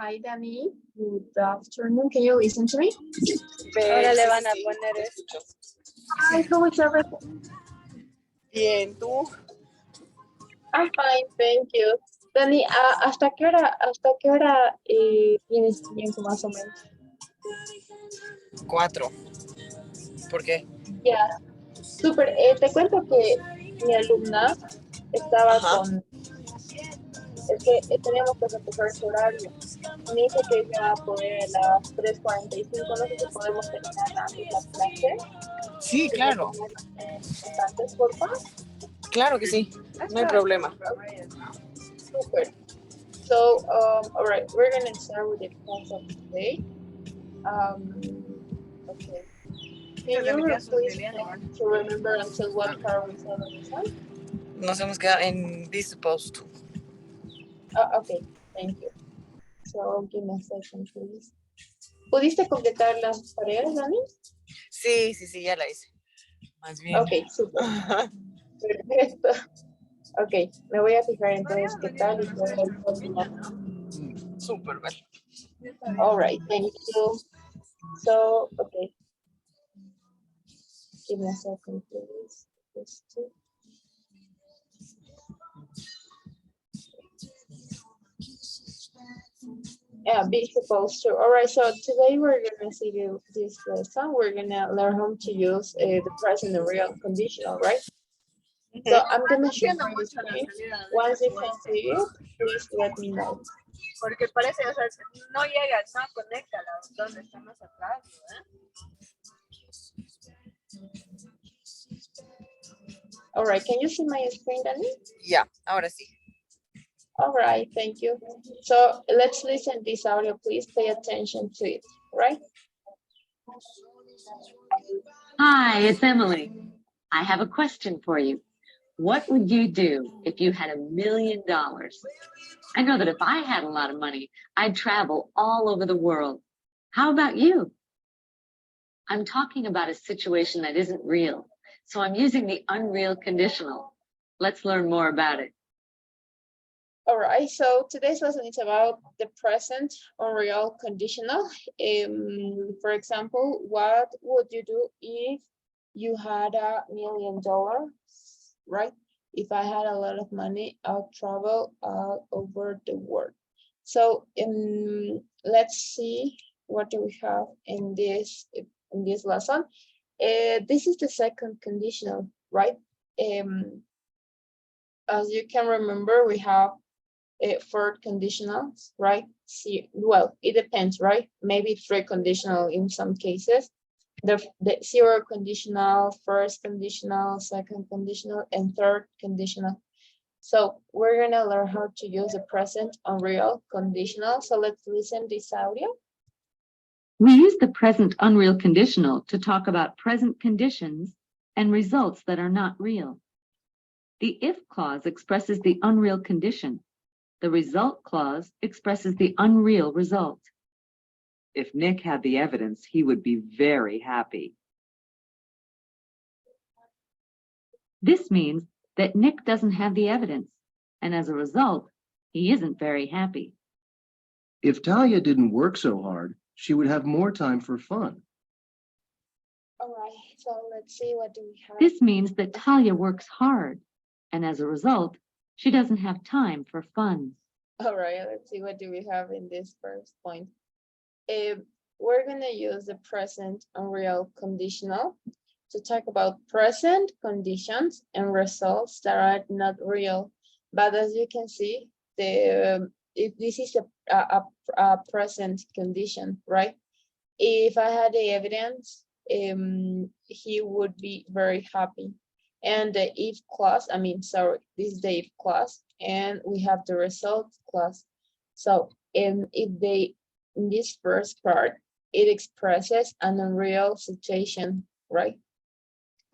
Hi, Danny. Good afternoon. Can you listen to me? Ahora le van a poner esto. Hi, how is everything? Bien, ¿tú? I'm fine, thank you. Dani, ¿hasta qué hora tienes tiempo más o menos? 4. ¿Por qué? Ya, súper. Te cuento que mi alumna estaba Ajá. es que teníamos que recoger su horario. Me dice que ella va a poder a las 3:45. No sé si podemos terminar antes la clase. Sí, Si me claro. pones antes, por favor. Claro que sí. No hay problema. Super. So, all right, we're gonna start with the class of today. Okay. Can you please to remember until what part we saw the lesson? Nos hemos quedado en this supposed to. Okay, thank you. So, give me a second, please. ¿Pudiste completar las tareas, Dani? Sí, ya la hice. Más bien. Okay, super. Perfecto. Okay, me voy a fijar entonces qué tal y luego el próximo. Súper, vale. All right, thank you. So, okay. Give me a second, please. Yeah, be supposed to. All right, so today we're gonna see this lesson. We're gonna learn how to use the present and real conditional, right? So I'm gonna share my screen. Once you can see it, please let me know. Porque parece, o sea, no llega, no conecta donde está más atrás, ¿verdad? All right, can you see my screen, Danny? Ya, ahora sí. All right, thank you. So let's listen this audio, please pay attention to it, right? Hi, it's Emily. I have a question for you. What would you do if you had $1 million? I know that if I had a lot of money, I'd travel all over the world. How about you? I'm talking about a situation that isn't real, so I'm using the unreal conditional. Let's learn more about it. All right, so today's lesson is about the present unreal conditional. For example, what would you do if you had $1 million, right? If I had a lot of money, I'll travel all over the world. So let's see what do we have in this lesson. This is the second conditional, right? As you can remember, we have four conditionals, right? Well, it depends, right? Maybe 3 conditional in some cases. The 0 conditional, first conditional, second conditional, and third conditional. So we're gonna learn how to use the present unreal conditional. So let's listen this audio. We use the present unreal conditional to talk about present conditions and results that are not real. The if clause expresses the unreal condition. The result clause expresses the unreal result. If Nick had the evidence, he would be very happy. This means that Nick doesn't have the evidence, and as a result, he isn't very happy. If Talia didn't work so hard, she would have more time for fun. All right, so let's see what do we have. This means that Talia works hard, and as a result, she doesn't have time for fun. All right, let's see what do we have in this first point. We're gonna use the present unreal conditional to talk about present conditions and results that are not real. But as you can see, if this is a present condition, right? If I had the evidence, he would be very happy. And the if clause, this is the if clause, and we have the result clause. So in this first part, it expresses an unreal situation, right?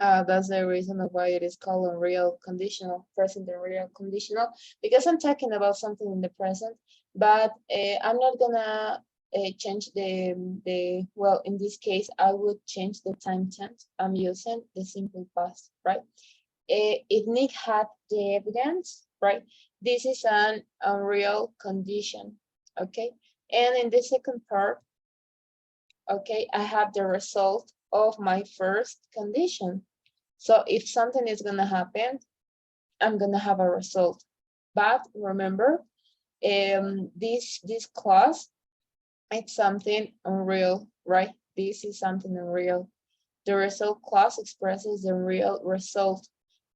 That's the reason why it is called unreal conditional, present unreal conditional, because I'm talking about something in the present, but I'm not gonna change well, in this case, I would change the time tense. I'm using the simple past, right? If Nick had the evidence, right? This is an unreal condition, okay? And in the second part, okay, I have the result of my first condition. So if something is gonna happen, I'm gonna have a result. But remember, this clause, it's something unreal, right? This is something unreal. The result clause expresses the real result.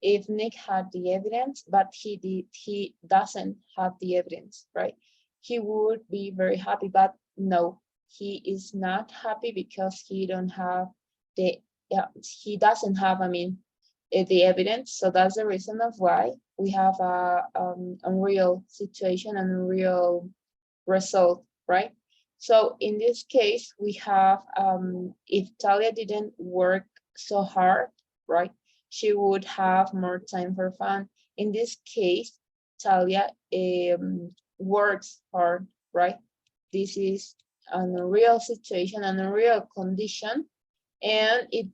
If Nick had the evidence, but he doesn't have the evidence, right? He would be very happy, but no, he is not happy because he don't have he doesn't have, I mean, the evidence. So that's the reason of why we have a unreal situation and unreal result, right? So in this case, we have, if Talia didn't work so hard, right, she would have more time for fun. In this case, Talia works hard, right? This is an unreal situation, an unreal condition, and it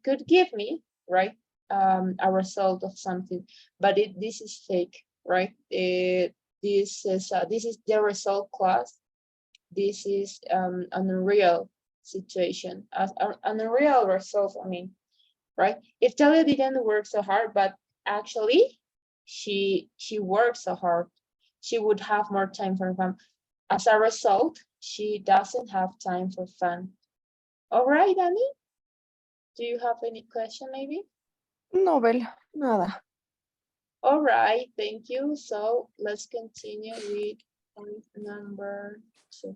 could give me, right, a result of something, but this is fake, right? This is the result clause. This is an unreal situation, an unreal result, I mean, right? If Talia didn't work so hard, but actually she works so hard, she would have more time for fun. As a result, she doesn't have time for fun. All right, Annie? Do you have any question maybe? No, Bella, nada. All right, thank you. So let's continue with point number 2.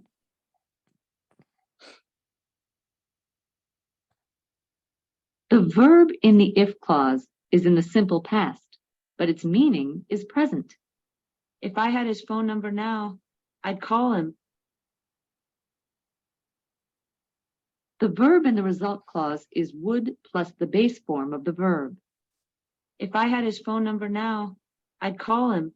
The verb in the if clause is in the simple past, but its meaning is present. If I had his phone number now, I'd call him. The verb in the result clause is would plus the base form of the verb. If I had his phone number now, I'd call him.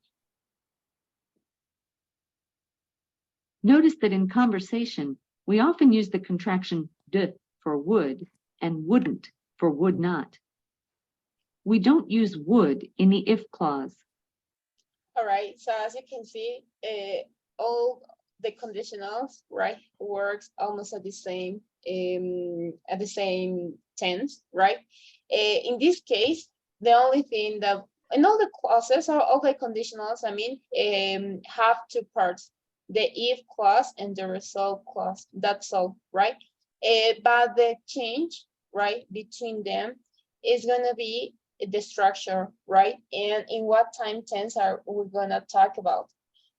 Notice that in conversation, we often use the contraction de for would and wouldn't for would not. We don't use would in the if clause. All right, so as you can see, all the conditionals, right, works almost at the same tense, right? In this case, the only thing that in all the clauses or all the conditionals, I mean, have two parts: the if clause and the result clause. That's all, right? But the change, right, between them is gonna be the structure, right? And in what time tense are we gonna talk about?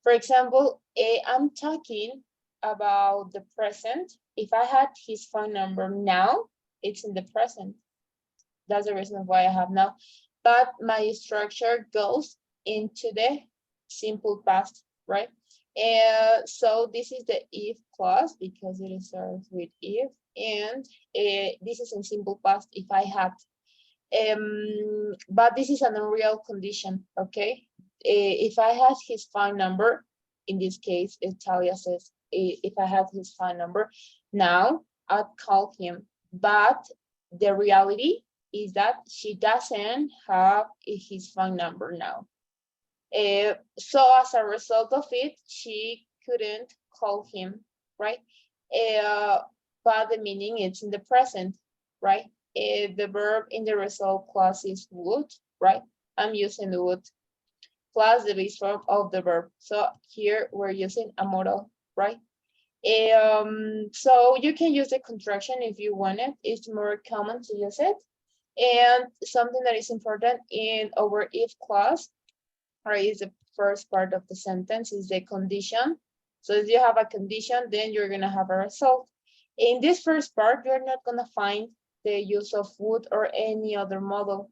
For example, I'm talking about the present. If I had his phone number now, it's in the present. That's the reason why I have now. But my structure goes into the simple past, right? So this is the if clause because it starts with if, and this is in simple past if I had. But this is an unreal condition, okay? If I had his phone number, in this case, Talia says, if I had his phone number, now I'd call him. But the reality is that she doesn't have his phone number now. So as a result of it, she couldn't call him, right? But the meaning is in the present, right? The verb in the result clause is would, right? I'm using the would plus the base form of the verb. So here we're using a modal, right? So you can use the contraction if you want it. It's more common to use it. And something that is important in our if clause, or is the first part of the sentence, is the condition. So if you have a condition, then you're gonna have a result. In this first part, you're not gonna find the use of would or any other model.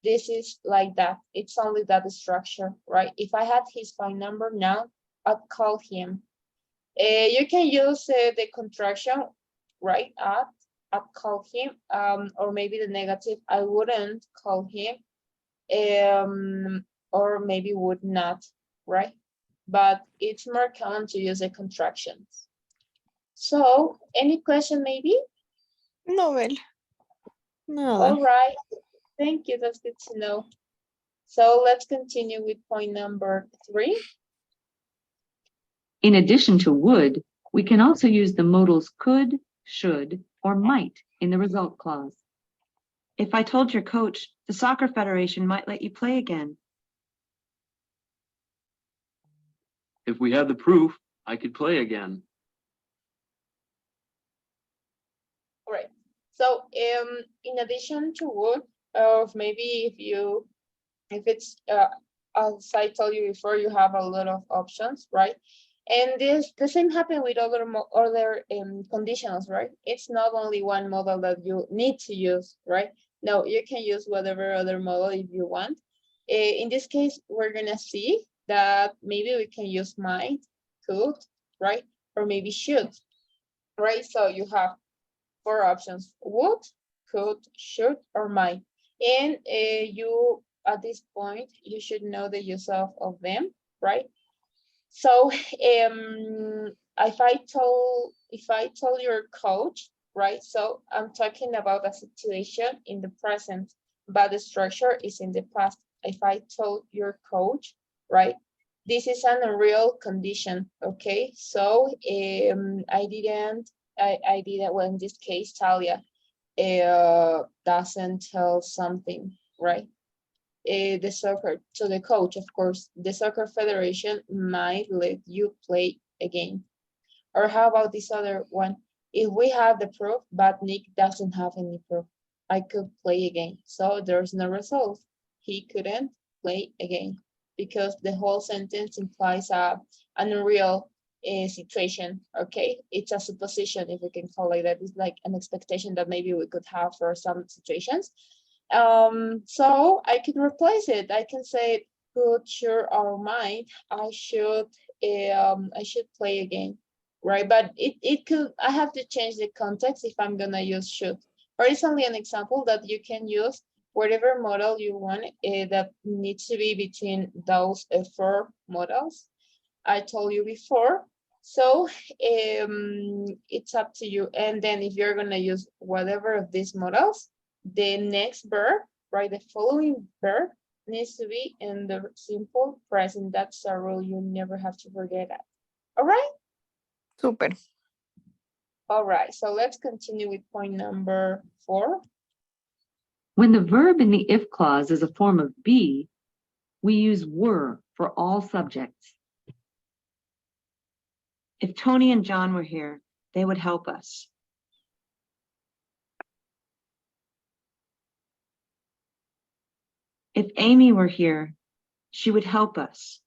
This is like that. It's only that structure, right? If I had his phone number now, I'd call him. You can use the contraction, right? I'd call him, or maybe the negative, I wouldn't call him, or maybe would not, right? But it's more common to use the contractions. So, any question maybe? No, Bella. Nada. All right, thank you, that's good to know. So let's continue with point number 3. In addition to would, we can also use the modals could, should, or might in the result clause. If I told your coach, the soccer federation might let you play again. If we had the proof, I could play again. All right. So in addition to would, or maybe if it's as I told you before, you have a lot of options, right? And the same happen with other conditionals, right? It's not only one model that you need to use, right? No, you can use whatever other model if you want. In this case, we're gonna see that maybe we can use might, could, right? Or maybe should, right? So you have 4 options: would, could, should, or might. And you, at this point, you should know the use of them, right? So if I told your coach, right? So I'm talking about a situation in the present, but the structure is in the past. If I told your coach, right? This is an unreal condition, okay? So I didn't, well, in this case, Talia doesn't tell something, right? The soccer, to the coach, of course, the soccer federation might let you play again. Or how about this other one? If we have the proof, but Nick doesn't have any proof, I could play again. So there's no result. He couldn't play again because the whole sentence implies an unreal situation, okay? It's a supposition, if we can call it that. It's like an expectation that maybe we could have for some situations. So I can replace it. I can say could, sure, or might. I should play again, right? But it could, I have to change the context if I'm gonna use should. Or it's only an example that you can use whatever model you want that needs to be between those 4 models I told you before. So it's up to you. And then if you're gonna use whatever of these models, the next verb, right, the following verb needs to be in the simple present. That's a rule you never have to forget that. All right? Super. All right, so let's continue with point number 4. When the verb in the if clause is a form of be, we use were for all subjects. If Tony and John were here, they would help us. If Amy were here, she would help us.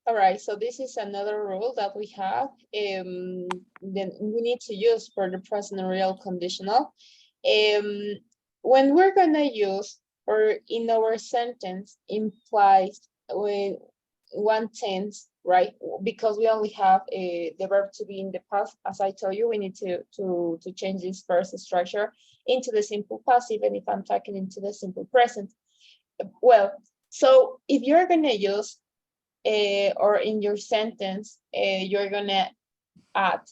All right, so this is another rule that we have. Then we need to use for the present real conditional. When we're gonna use, or in our sentence implies when 1 tense, right? Because we only have the verb to be in the past. As I told you, we need to change this first structure into the simple past, even if I'm talking into the simple present. Well, so if you're gonna use or in your sentence, you're gonna add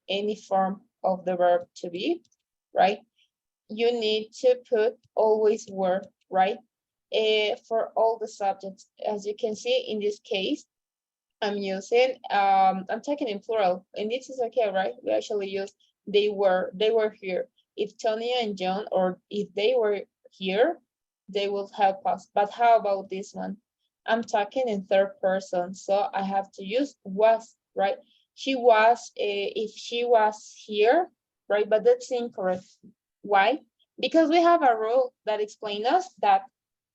any form of the verb to be, right? You need to put always were, right? For all the subjects. As you can see in this case, I'm using, I'm taking in plural, and this is okay, right? We actually use they were here. If Tony and John, or if they were here, they will help us. But how about this one? I'm talking in 3rd person, so I have to use was, right? She was, if she was here, right? But that's incorrect. Why? Because we have a rule that explains us that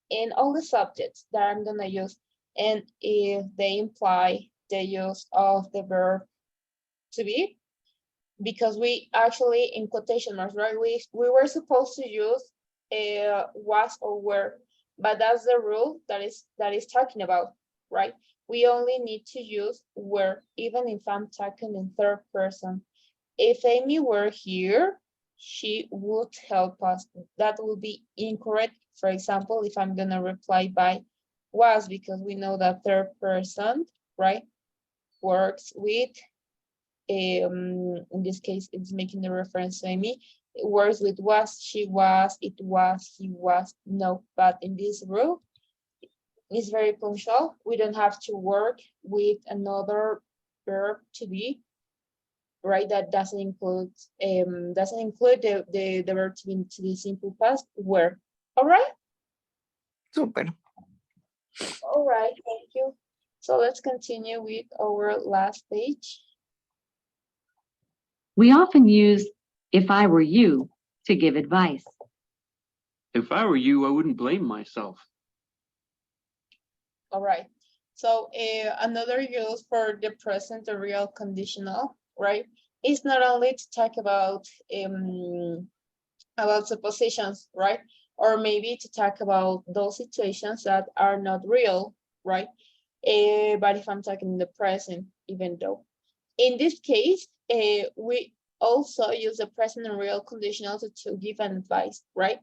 in all the subjects that I'm gonna use, and if they imply the use of the verb to be, because we actually, in quotation marks, right? We were supposed to use was or were, but that's the rule that is talking about, right? We only need to use were, even if I'm talking in 3rd person. If Amy were here, she would help us. That would be incorrect. For example, if I'm gonna reply by was, because we know that 3rd person, right, works with, in this case, it's making the reference to Amy. It works with was, she was, it was, he was. No, but in this rule, it's very punctual. We don't have to work with another verb to be, right? That doesn't include the verb to the simple past, were. All right. Súper. All right. Thank you. So let's continue with our last page. We often use if I were you to give advice. If I were you, I wouldn't blame myself. All right. So another use for the present or real conditional, right? Is not only to talk about suppositions, right? Or maybe to talk about those situations that are not real, right? But if I'm talking in the present, even though. In this case, we also use the present and real conditional to give an advice, right?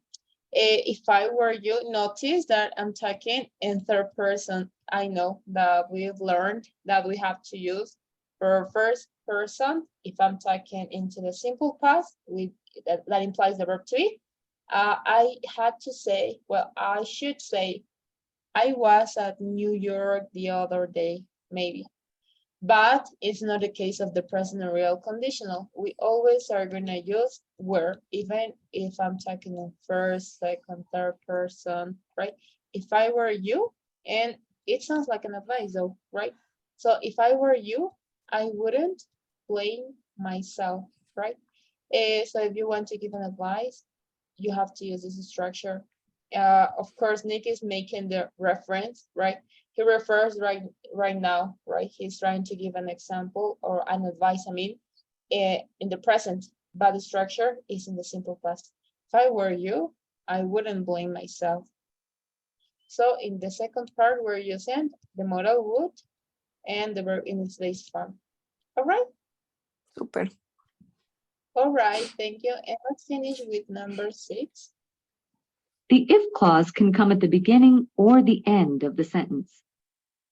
If I were you, notice that I'm talking in third person. I know that we've learned that we have to use for first person. If I'm talking into the simple past, that implies the verb to be. I had to say, well, I should say, I was at New York the other day, maybe. But it's not the case of the present and real conditional. We always are going to use were, even if I'm talking in first, second, third person, right? If I were you, and it sounds like an advice though, right? So if I were you, I wouldn't blame myself, right? So if you want to give an advice, you have to use this structure. Of course, Nick is making the reference, right? He refers right now, right? He's trying to give an example or an advice, I mean, in the present, but the structure is in the simple past. If I were you, I wouldn't blame myself. So in the second part, we're using the modal would and the verb in its base form. All right? Súper. All right, thank you. And let's finish with number 6. The if clause can come at the beginning or the end of the sentence.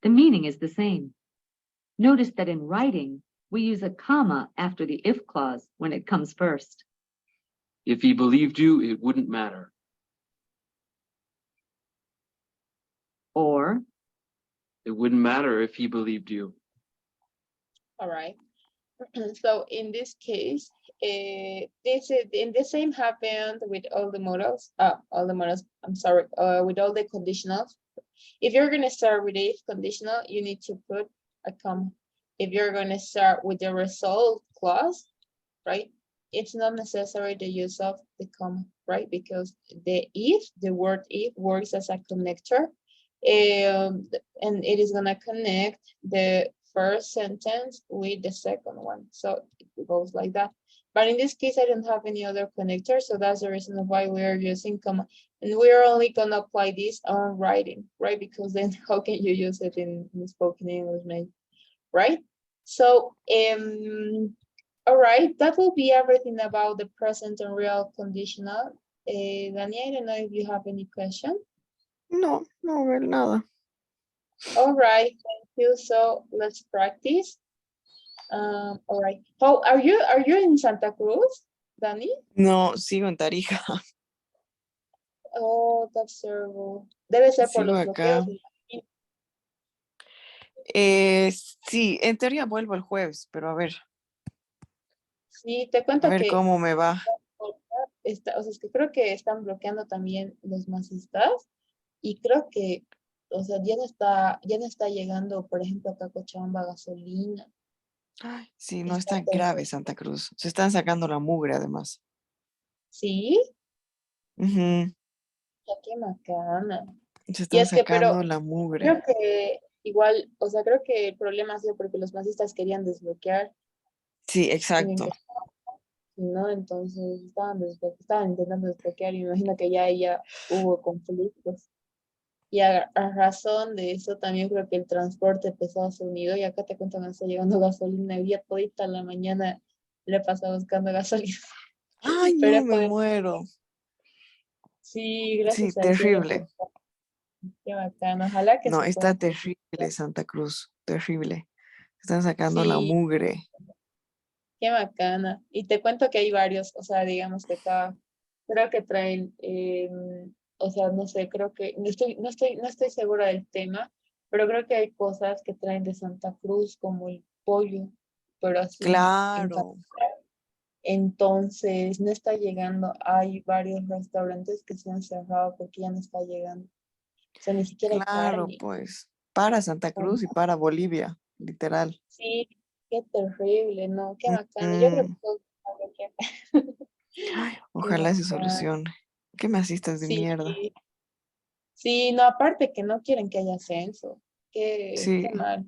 The meaning is the same. Notice that in writing, we use a comma after the if clause when it comes first. If he believed you, it wouldn't matter. Or, It wouldn't matter if he believed you. All right. So in this case, this is in the same happened with all the models. I'm sorry. With all the conditionals. If you're gonna start with if conditional, you need to put a comma. If you're gonna start with the result clause, right? It's not necessary the use of the comma, right? Because the word if works as a connector, and it is gonna connect the first sentence with the second one. So it goes like that. But in this case, I don't have any other connector, so that's the reason why we are using comma. And we're only gonna apply this on writing, right? Because then how can you use it in spoken English, maybe, right? So, all right, that will be everything about the present and real conditional. Dani, I don't know if you have any question. No, no ver nada. All right, thank you. So let's practice. All right. How are you? Are you in Santa Cruz, Dani? No, sigo en Tarija. Oh, that's terrible. Debe ser por Sigo los acá. bloqueos. Sí, en teoría vuelvo el jueves, pero a ver Sí, te cuento que cómo me va. o sea, es que creo que están bloqueando también los masistas y creo que, o sea, ya no está llegando, por ejemplo, acá a Cochabamba gasolina. Ay, sí, no es Está tan terrible. grave Santa Cruz. Se están sacando la mugre además. Sí, Ujú, ya qué macana. se Y están es que, pero sacando la mugre. creo que igual, o sea, creo que el problema ha sido porque los masistas querían desbloquear, Sí, exacto. ¿no? Entonces estaban intentando desbloquear y me imagino que ya hubo conflictos. Y a razón de eso también creo que el transporte pesado se unido y acá te cuentan está llegando gasolina. El día todita la mañana le pasa buscando gasolina. Ay, Pero no, me muero. sí, Sí, gracias al cielo. terrible. Qué bacán. Ojalá que No, se está pueda. terrible Santa Cruz, terrible. Están sacando la Sí, mugre. qué bacana. Y te cuento que hay varios, o sea, digamos que acá creo que traen, o sea, no sé, creo que no estoy segura del tema, pero creo que hay cosas que traen de Santa Cruz como el pollo, pero así en Claro, entonces no está llegando. Hay varios restaurantes que se han cerrado porque ya no está llegando. O sea, ni siquiera hay claro, carne. pues. Para Santa Oh, Cruz y para Bolivia, literal. sí, qué terrible, ¿no? Qué bacano. Yo creo que Mm, todo algo que ay, qué ojalá se bacán. solucione. ¿Qué me asistas de Sí, mierda? sí, no, aparte que no quieren que haya ascenso. Qué Sí, mal.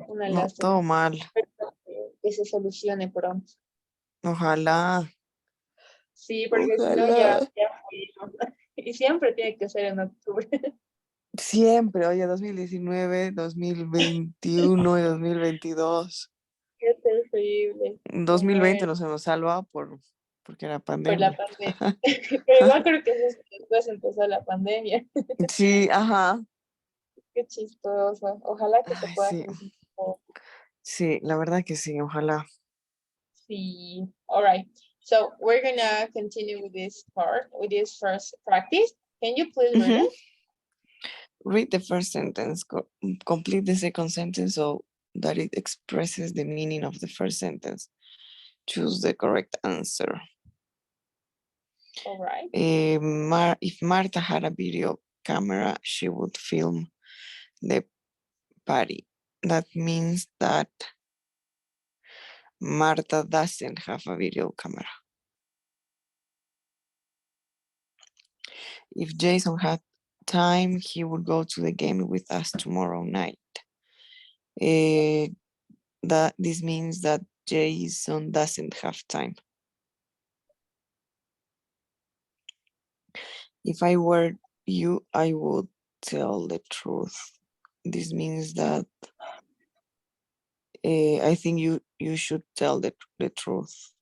Una no, todo lástima. mal. Espero que se solucione pronto. Ojalá, Sí, porque si no ojalá. ya fuimos. Y siempre tiene que ser en octubre. Siempre, oye, 2019, 2021 y 2022. Qué terrible. Me 2020 muero no se nos salva porque era por la pandemia. pandemia. Pero igual creo que eso es que después empezó la pandemia. Sí, ajá. Qué chistoso. Ojalá que se Ay, pueda sí, solucionar todo. sí, la verdad que sí, ojalá. Sí. All right. So we're gonna continue with this part, with this first practice. Can you please read Mhm. it? Read the first sentence, complete the second sentence so that it expresses the meaning of the first sentence. Choose the correct answer. All right. If Marta had a video camera, she would film the party. That means that Marta doesn't have a video camera. If Jason had time, he would go to the game with us tomorrow night. Eh, that this means that Jason doesn't have time. If I were you, I would tell the truth. This means that I think you should tell the truth.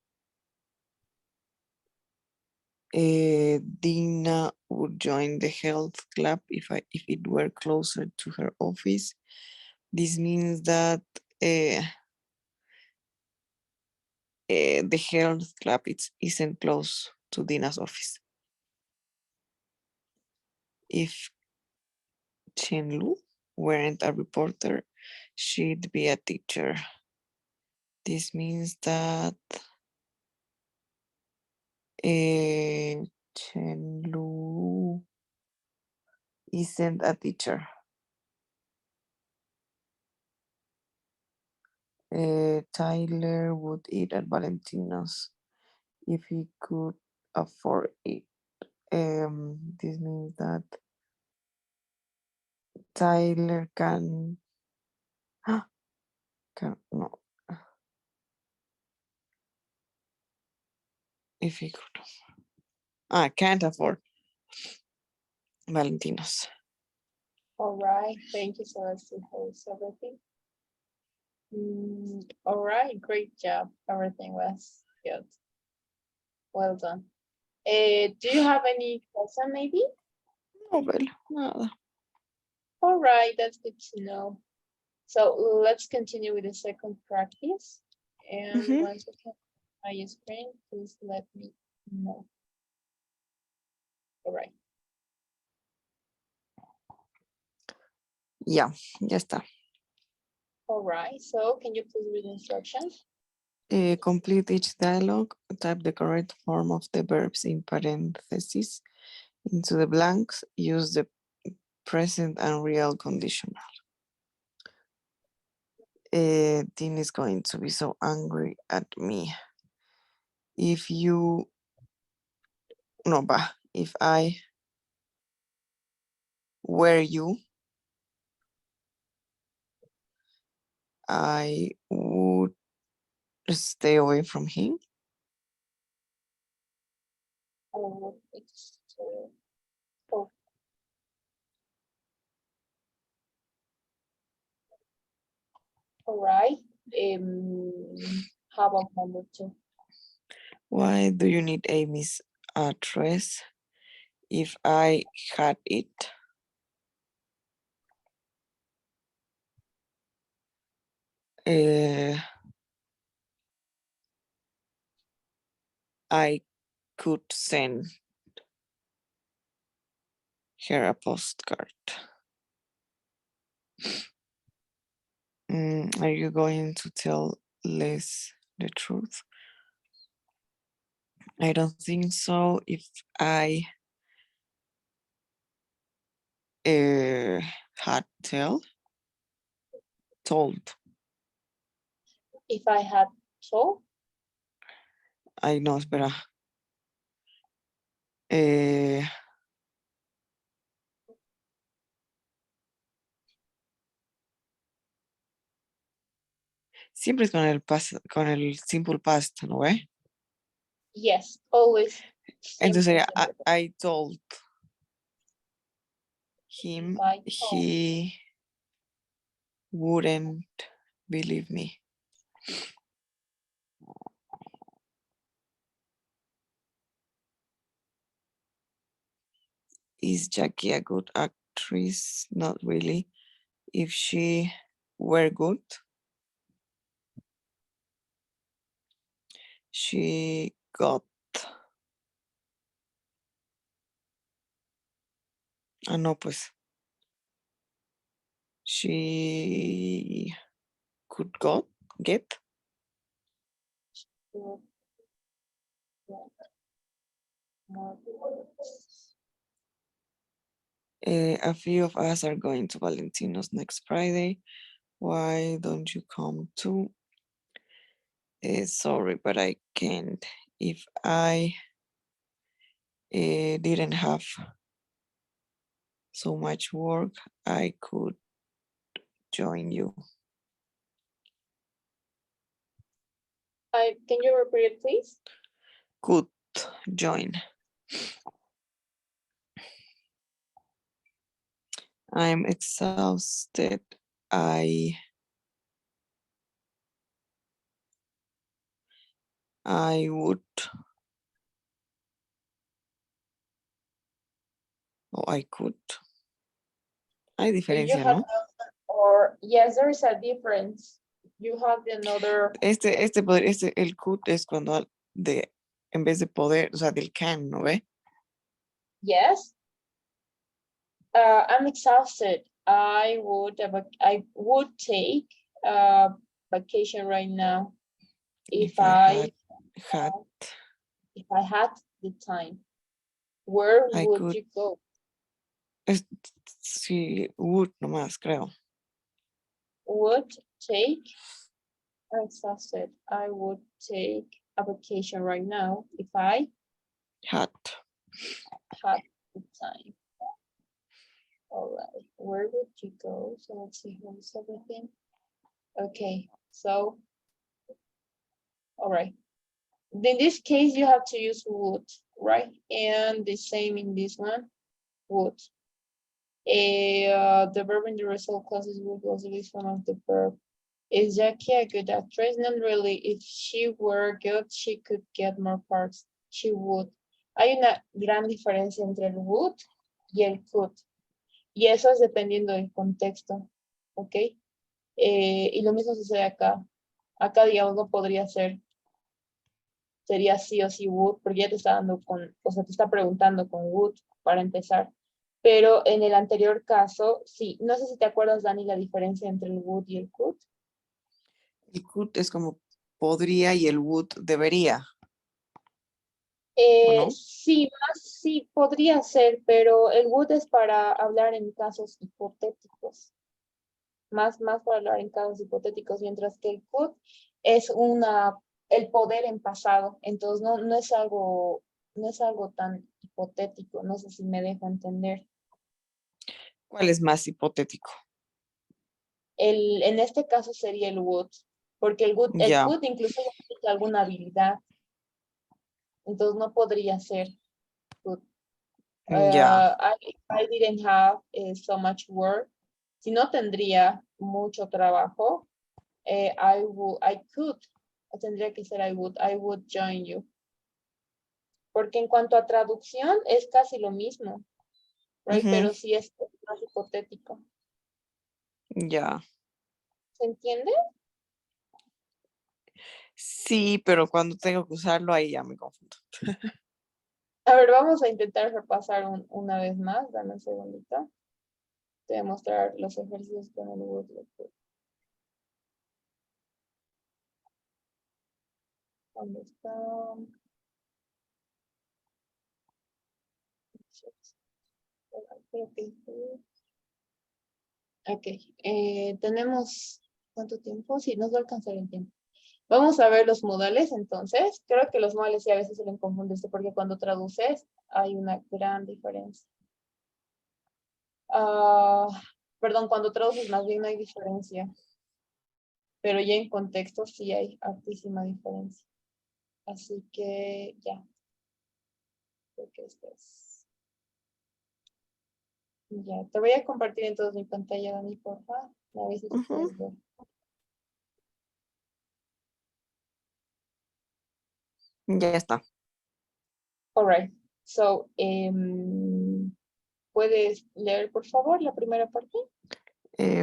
Dina would join the health club if it were closer to her office. This means that the health club isn't close to Dina's office. If Chenlu weren't a reporter, she'd be a teacher. This means that Chenlu isn't a teacher. Tyler would eat at Valentino's if he could afford it. This means that Tyler can no, if he could can't afford Valentino's. All right. Thank you so much to host everything. All right. Great job. Everything was good. Well done. Do you have any question maybe? No, well, nada. All right. That's good to know. So let's continue with the second practice. And Mhm. once we have my screen, please let me know. All right. Ya, ya está. All right. So can you please read the instructions? Complete each dialogue. Type the correct form of the verbs in parentheses into the blanks. Use the present and real conditional. Dean is going to be so angry at me. If I were you, I would stay away from him. Oh, oh, all right. How about number two? Why do you need Amy's address? If I had it, I could send her a postcard. Are you going to tell Les the truth? I don't think so. If I had told, If I had told, ay no, espera. Eh, siempre es con el con el simple past, ¿no ve? yes, always. Entonces Simple, sería simple. I told him If I told, he wouldn't believe me. Is Jackie a good actress? Not really. If she were good, she got. Ah, no, pues. She could get. to get more words. A few of us are going to Valentino's next Friday. Why don't you come too? Sorry, but I can't. If I didn't have so much work, I could join you. Can you repeat it, please? Could join. I'm exhausted. I would. Oh, I could. Hay You diferencia, have ¿no? or yes, there is a difference. You have another. El could es cuando en vez de poder, o sea, del can, ¿no ve? Yes. I'm exhausted. I would take a vacation right now if I had, had the time. Where I would could. you go? Sí, would nomás, creo. Would take. I'm exhausted. I would take a vacation right now if I Had. had the time. All right. Where would you go? So let's see who's everything. Okay. So, all right. In this case, you have to use would, right? And the same in this one, would. The verb in the result clauses would also be one of the verb. Is Jackie a good actress? Not really. If she were good, she could get more parts. She would. Hay una gran diferencia entre el would y el could. Y eso es dependiendo del contexto. ¿Ok? Y lo mismo sucede acá. Acá, digamos, no podría ser. Sería sí o sí would, porque ya te está dando o sea, te está preguntando con would para empezar. Pero en el anterior caso, sí. No sé si te acuerdas, Dani, la diferencia entre el would y el could. El could es como podría y el would debería. ¿O no? Sí, sí podría ser, pero el would es para hablar en casos hipotéticos. Más para hablar en casos hipotéticos, mientras que el could es el poder en pasado. Entonces no es algo tan hipotético. No sé si me dejo entender. ¿Cuál es más hipotético? En este caso sería el would, porque el Ya. could incluso implica alguna habilidad. Entonces no podría ser could. Ya. I didn't have so much work. Si no tendría mucho trabajo, I could, tendría que ser I would join you. Porque en cuanto a traducción es casi lo mismo, right? Pero sí es más hipotético. Ya. ¿Se entiende? Sí, pero cuando tengo que usarlo ahí ya me confundo. A ver, vamos a intentar repasar una vez más. Dame un segundito. Te voy a mostrar los ejercicios con el would. ¿Dónde está? Ok, tenemos, ¿cuánto tiempo? Sí, nos va a alcanzar el tiempo. Vamos a ver los modales, entonces. Creo que los modales sí a veces se les confunde porque cuando traduces hay una gran diferencia. Ah, perdón, cuando traduces más bien no hay diferencia. Pero ya en contexto sí hay altísima diferencia. Así que ya. Creo que esto es. Ya, te voy a compartir entonces mi pantalla, Dani, por favor. A ver si te Ujú. puedes ver. Ya está. All right. So, ¿puedes leer, por favor, la primera parte?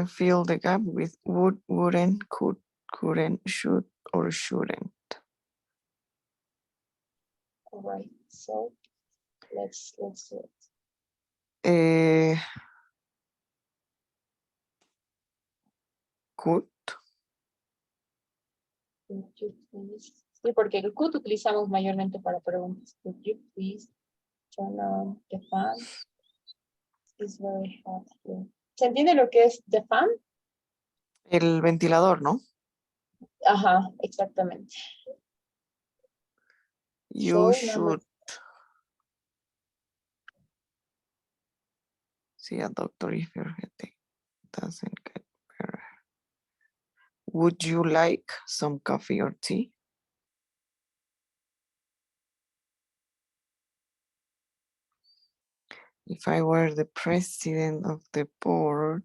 Fill the gap with would, wouldn't, could, couldn't, should, or shouldn't. All right. So, let's do it. Could, Could you please? Sí, porque el could utilizamos mayormente para preguntas. Could you please turn on the fan? It's very hot here. ¿Se entiende lo que es the fan? el ventilador, ¿no? Ajá, exactamente. You So, number should see a doctor if your headache doesn't get better. Would you like some coffee or tea? If I were the president of the board,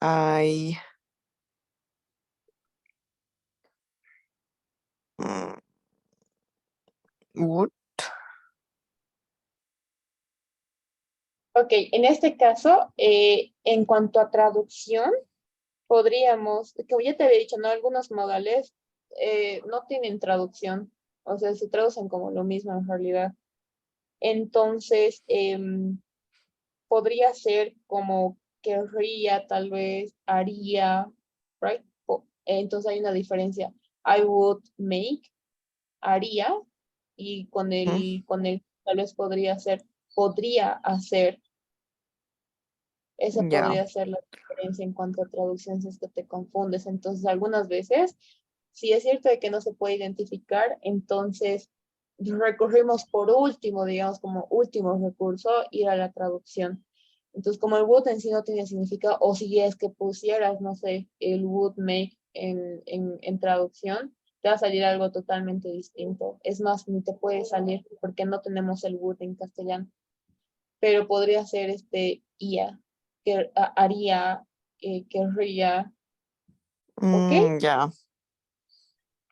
I would. Ok, en este caso, en cuanto a traducción, podríamos, como ya te había dicho, ¿no? Algunos modales no tienen traducción, o sea, se traducen como lo mismo en realidad. Entonces, podría ser como querría, tal vez, haría, right? Entonces hay una diferencia. I would make, haría, y con el tal vez podría hacer. Esa Ya. podría ser la diferencia en cuanto a traducción si es que te confundes. Entonces, algunas veces, si es cierto de que no se puede identificar, entonces recurrimos por último, digamos, como último recurso, ir a la traducción. Entonces, como el would en sí no tiene significado, o si es que pusieras, no sé, el would make en traducción, te va a salir algo totalmente distinto. Es más, ni te puede salir porque no tenemos el would en castellano. Pero podría ser IA, que haría, querría, ¿ok? Ya.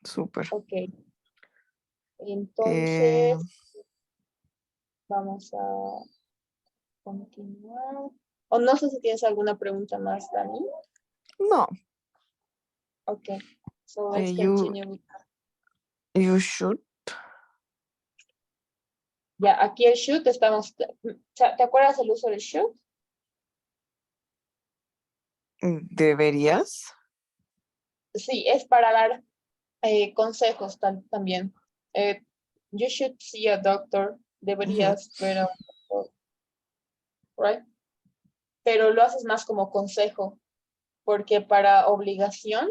Súper. Ok. Eh, Entonces, vamos a continuar. O no sé si tienes alguna pregunta más, Dani. no. Ok. So let's You continue with should. ya, aquí el should estamos. ¿Te acuerdas el uso del should? Deberías. Sí, es para dar consejos también. You should see a doctor. Deberías ver a un doctor, right? Pero lo haces más como consejo, porque para obligación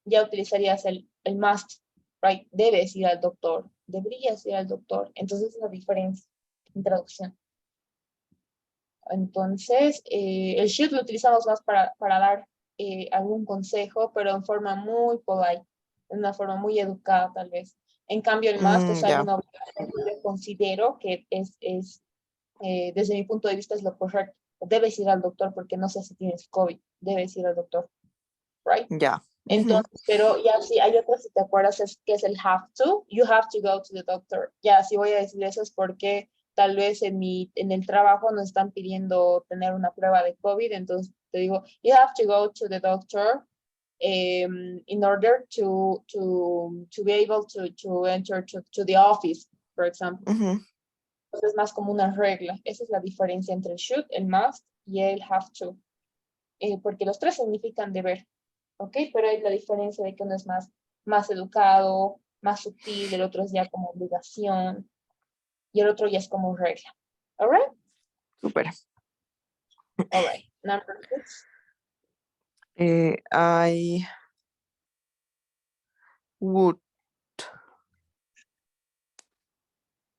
ya utilizarías el must, right? Debes ir al doctor, deberías ir al doctor. Entonces es la diferencia en traducción. Entonces, el should lo utilizamos más para dar algún consejo, pero en forma muy polite, en una forma muy educada tal vez. En cambio, el must es Ya. alguna obligación que yo considero que desde mi punto de vista es lo correcto. Debes ir al doctor porque no sé si tienes COVID, debes ir al doctor, right? Ya. Entonces, pero ya sí, hay otras, si te acuerdas, que es el have to. You have to go to the doctor. Ya, sí voy a decir eso es porque tal vez en el trabajo nos están pidiendo tener una prueba de COVID. Entonces, te digo, you have to go to the doctor in order to be able to enter to the office, for example. Entonces, es más como una regla. Esa es la diferencia entre el should, el must y el have to. Porque los tres significan deber. ¿Ok? Pero hay la diferencia de que uno es más educado, más sutil, el otro es ya como obligación, y el otro ya es como regla. All right? Super. All right. Number 6. I would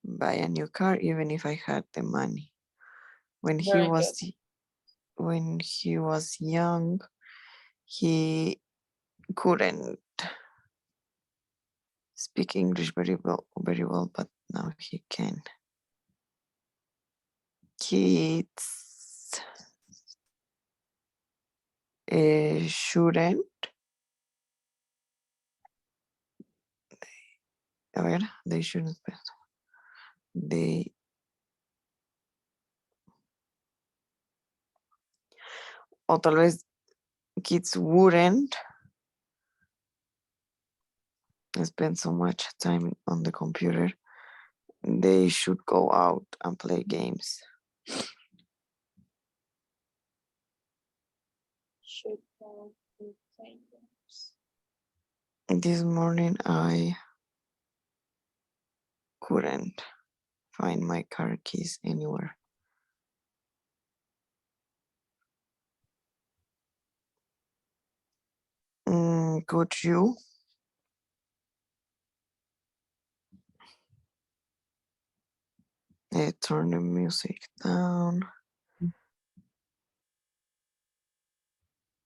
buy a new car even if I had the money. When he Very was good. when he was young, he couldn't speak English very well, but now he can. Kids shouldn't. A ver, they shouldn't. They o tal vez kids wouldn't spend so much time on the computer. They should go out and play games. Should go to fingers. This morning I couldn't find my car keys anywhere. Could you? Turn the music down.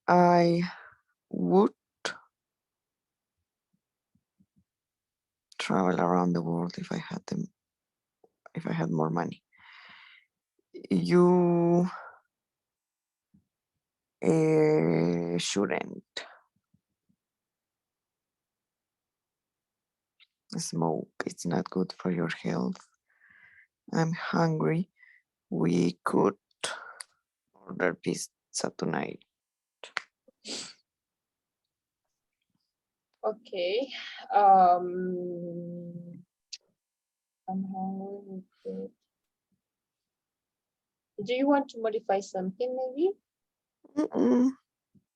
I would travel around the world if I had more money. You shouldn't smoke. It's not good for your health. I'm hungry. We could order pizza tonight. Okay. I'm hungry. Do you want to modify something maybe?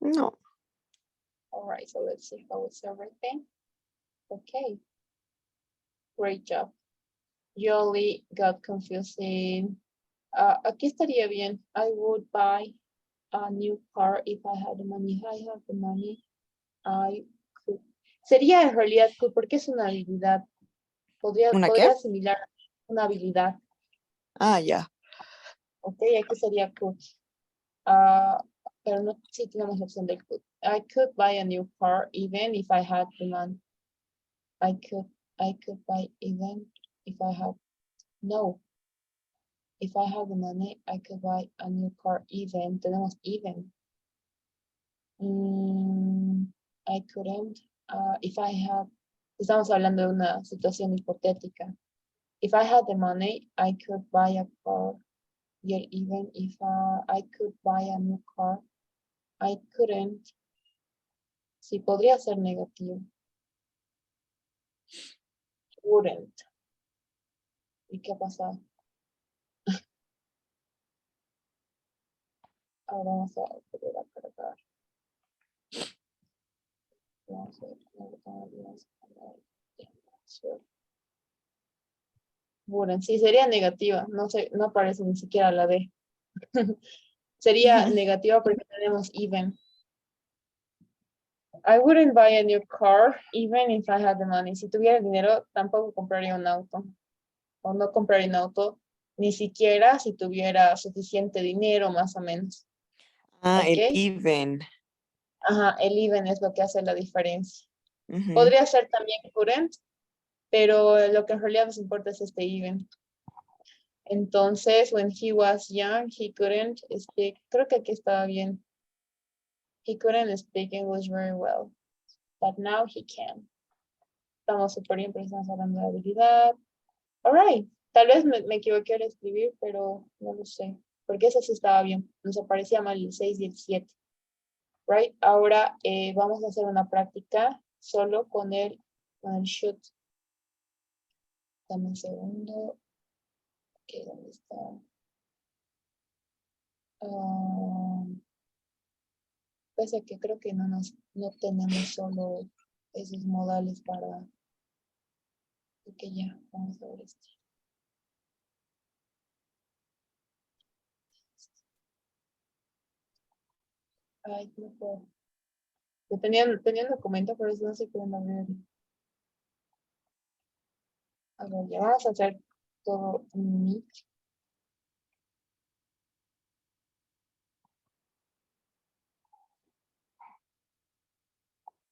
No. All right, so let's see how it's everything. Okay. Great job. You only got confusing. Aquí estaría bien. I would buy a new car if I had the money. I have the money. I could. Sería en realidad could porque es una habilidad. ¿Una qué? Podría asimilar una habilidad. Ah, ya. Ok, aquí sería could. Pero no, sí tenemos la opción de could. I could buy a new car even if I had the money. I could buy even if I had, no. If I had the money, I could buy a new car even. Tenemos even. I couldn't. If I had, estamos hablando de una situación hipotética. If I had the money, I could buy a car. Yet even if I could buy a new car, I couldn't. Sí, podría ser negativo. Wouldn't. ¿Y qué pasa? Ahora vamos a volver a cargar. Vamos a ver cómo Wouldn't. Sí, sería negativa. No sé, no aparece ni siquiera la D. Sería negativa porque tenemos even. I wouldn't buy a new car even if I had the money. Si tuviera dinero, tampoco compraría un auto. O no compraría un auto, ni siquiera si tuviera suficiente dinero, más o menos. Ah, el Ok. even. Ajá, el even es lo que hace la diferencia. Ujú. Podría ser también couldn't, pero lo que en realidad nos importa es este even. Entonces, when he was young, he couldn't speak. Creo que aquí estaba bien. He couldn't speak English very well, but now he can. Estamos súper bien, pero estamos hablando de habilidad. All right. Tal vez me equivoqué al escribir, pero no lo sé. Porque eso sí estaba bien. Nos aparecía mal el 6 y el 7. Right. Ahora vamos a hacer una práctica solo con el should. Dame un segundo. Ok, ¿dónde está? Pese a que creo que no tenemos solo esos modales para Ok, ya, vamos a ver este. Ay, no puedo. Tenía un documento, pero eso no se puede abrir. A ver, ya vamos a hacer todo en Meet.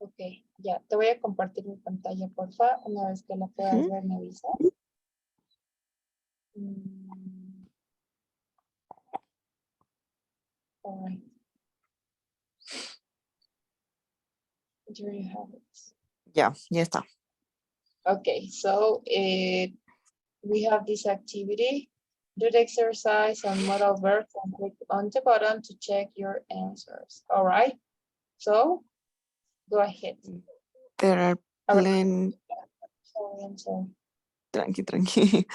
Ok, ya, te voy a compartir mi pantalla, porfa. Una vez que la puedas Ujú. ver, me avisas. Mm, all right. There you have it. Ya está. Okay, so we have this activity. Do the exercise on modal verbs and click on the button to check your answers. All right, so go ahead. There are A ver, plenty, sorry, I'm sorry. tranqui.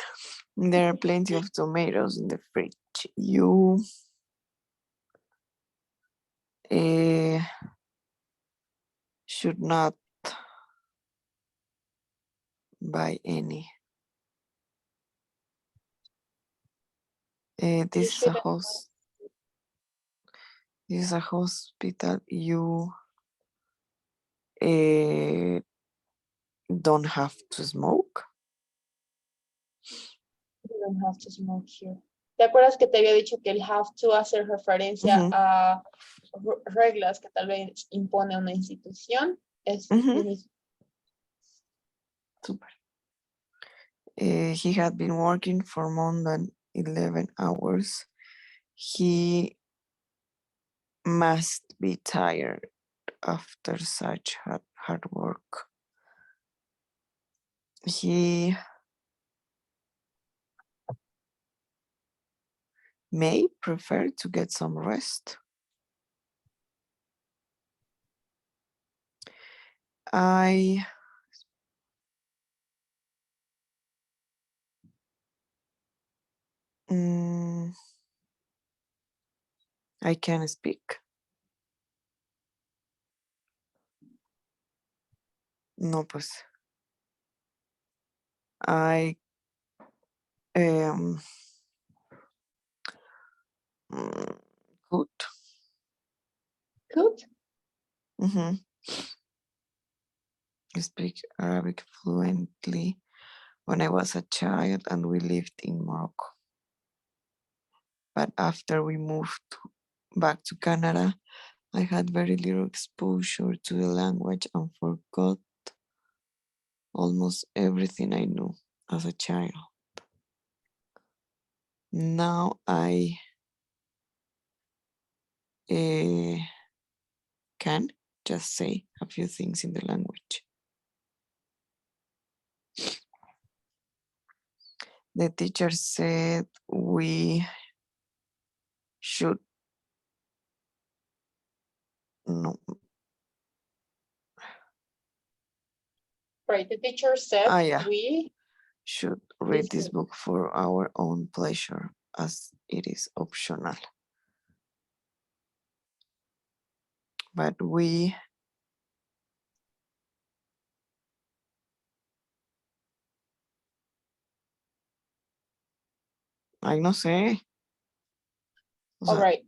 There are plenty of tomatoes in the fridge. You should not buy any. You This is a shouldn't house. This is a hospital. You don't have to smoke. You don't have to smoke here. ¿Te acuerdas que te había dicho que el have to hace referencia Ujú. a reglas que tal vez impone una institución? Es Ujú. lo mismo. Super. He had been working for more than 11 hours. He must be tired after such hard work. He may prefer to get some rest. I can speak. No, pues. I could. Good. Speak Arabic fluently when I was a child and we lived in Morocco. But after we moved back to Canada, I had very little exposure to the language and forgot almost everything I knew as a child. Now I can just say a few things in the language. The teacher said we should no. Right, the teacher said Yeah. we Should read this book for our own pleasure as it is optional. But we ay, no sé. O all sea, right.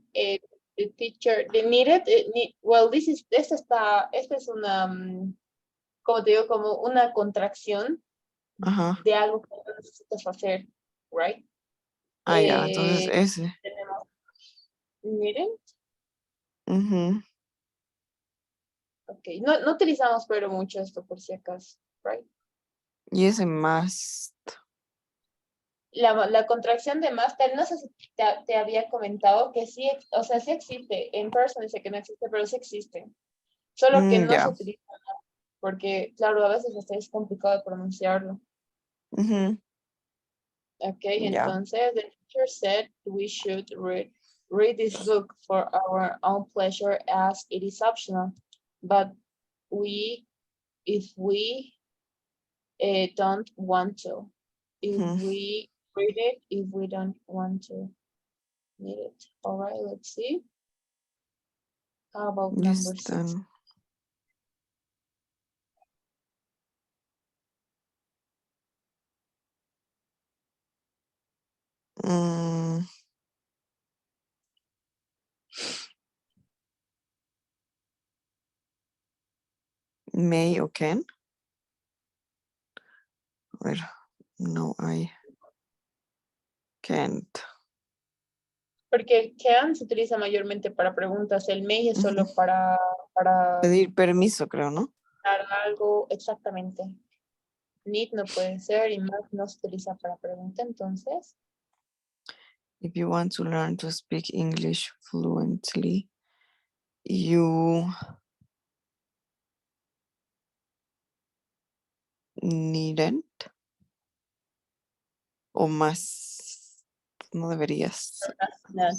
The teacher, the needed, well, esta es una, como te digo, como una contracción ajá. de algo que no necesitas hacer, right? Ya, entonces ese. Tenemos needed. Ujú. Ok, no utilizamos pero mucho esto por si acaso, right? Y ese más. La contracción de master, no sé si te había comentado que sí, o sea, sí existe. En person dice que no existe, pero sí existe. Solo que no se Ya. utiliza porque, claro, a veces hasta es complicado de pronunciarlo. Ujú. Okay, Ya. entonces the teacher said we should read this book for our own pleasure as it is optional. But if we don't want to, if Ujú. we read it, if we don't want to need it. All right, let's see. How about Ya number 6? están. Mm, may o can. A ver, no, I can't. Porque el can se utiliza mayormente para preguntas, el may es solo para Pedir permiso, creo, ¿no? dar algo exactamente. Need no puede ser y must no se utiliza para pregunta, entonces. If you want to learn to speak English fluently, you needn't o más, no deberías. Not.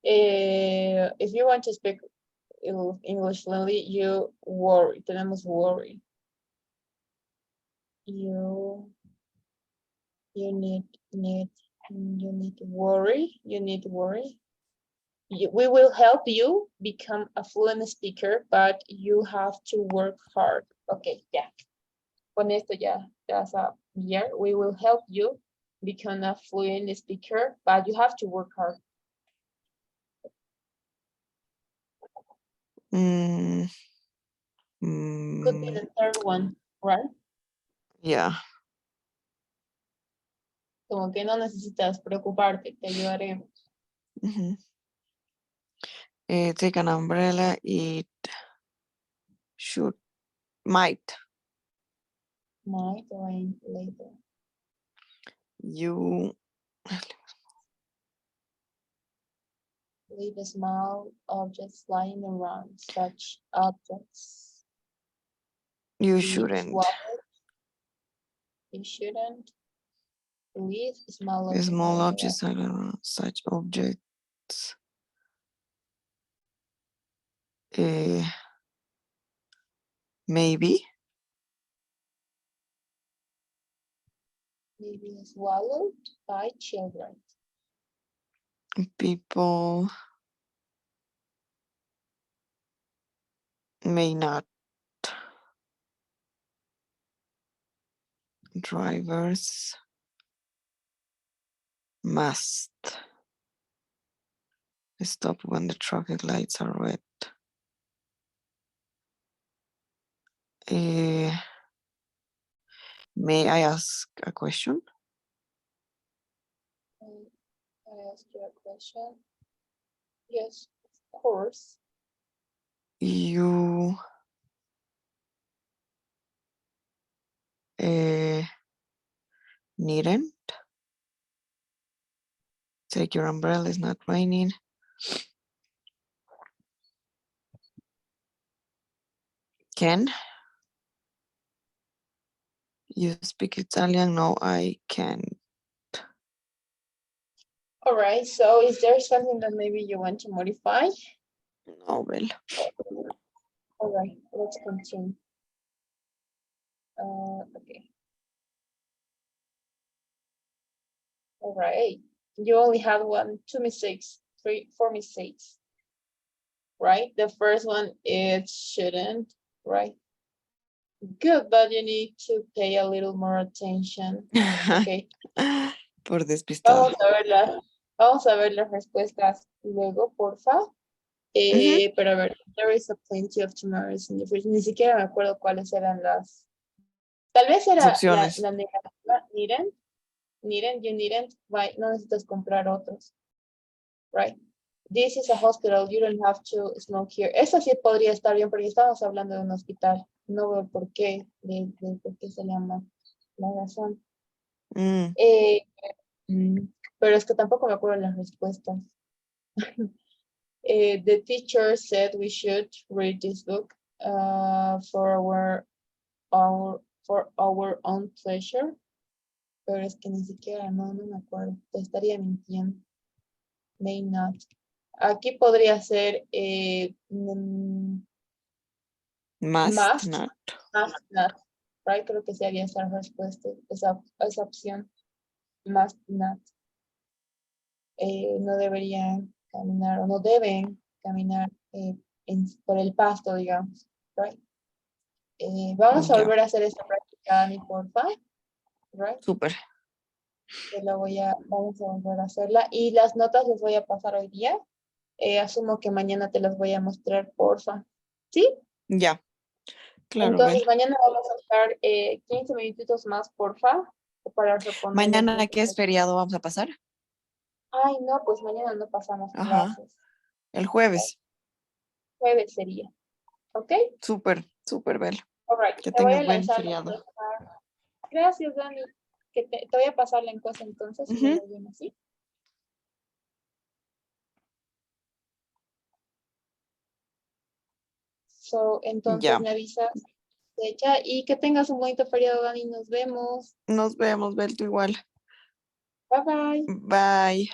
If you want to speak English fluently, you worry. Tenemos worry. You need worry. You need worry. We will help you become a fluent speaker, but you have to work hard. Okay, yeah. Con esto ya vas a guiar. We will help you become a fluent speaker, but you have to work hard. Mm, Could be the third one, right? yeah. Como que no necesitas preocuparte, te ayudaremos. Take an umbrella, it should, might. Might rain later. You, Leave small objects lying around. Such objects. you Leave shouldn't. swallow. You shouldn't. Leave small objects. Small lying objects are around, such objects. Maybe. Maybe swallowed by children. People may not. Drivers must stop when the traffic lights are red. May I ask a question? I ask you a question? Yes, of course. You needn't take your umbrella, it's not raining. Can you speak Italian? No, I can't. All right, so is there something that maybe you want to modify? No, well. All right, let's continue. Okay. All right, you only have 2 mistakes, 4 mistakes, right? The first one is shouldn't, right? Good, but you need to pay a little more attention. Okay. Por despistado. Vamos a ver las respuestas luego, porfa. Pero a ver, there is a plenty of tomorrows in the fridge. Ni siquiera me acuerdo cuáles eran las. Tal vez era la negativa, needn't, you needn't, right? No necesitas comprar otros. Right. This is a hospital, you don't have to smoke here. Eso sí podría estar bien porque estamos hablando de un hospital. No veo por qué, por qué se llama la razón. Pero es que tampoco me acuerdo las respuestas. The teacher said we should read this book for our own pleasure. Pero es que ni siquiera, no me acuerdo. Te estaría mintiendo. May not. Aquí podría ser Must not. Must not. Right? Creo que sería esa respuesta, esa opción. Must not. No deberían caminar o no deben caminar por el pasto, digamos. Right? Vamos a volver a hacer esta práctica, Ani, porfa. Right? Súper. Vamos a volver a hacerla. Y las notas les voy a pasar hoy día. Asumo que mañana te las voy a mostrar, porfa. ¿Sí? Ya, claro, Entonces Bel. mañana vamos a estar 15 minutitos más, porfa, para responder. Mañana, ¿qué es feriado vamos a pasar? Ay, no, pues mañana no pasamos Ajá, clases. el jueves. Jueves sería. ¿Ok? Súper, súper, Bel. All right. Que Te voy tengas a buen lanzar la feriado. encuesta. Gracias, Dani. Te voy a pasar la encuesta entonces, si me Ujú, lo bien así. Entonces ya. me avisas, fecha, y que tengas un bonito periodo, Dani. Nos vemos. Nos vemos, Bel, tú igual. Bye bye. Bye.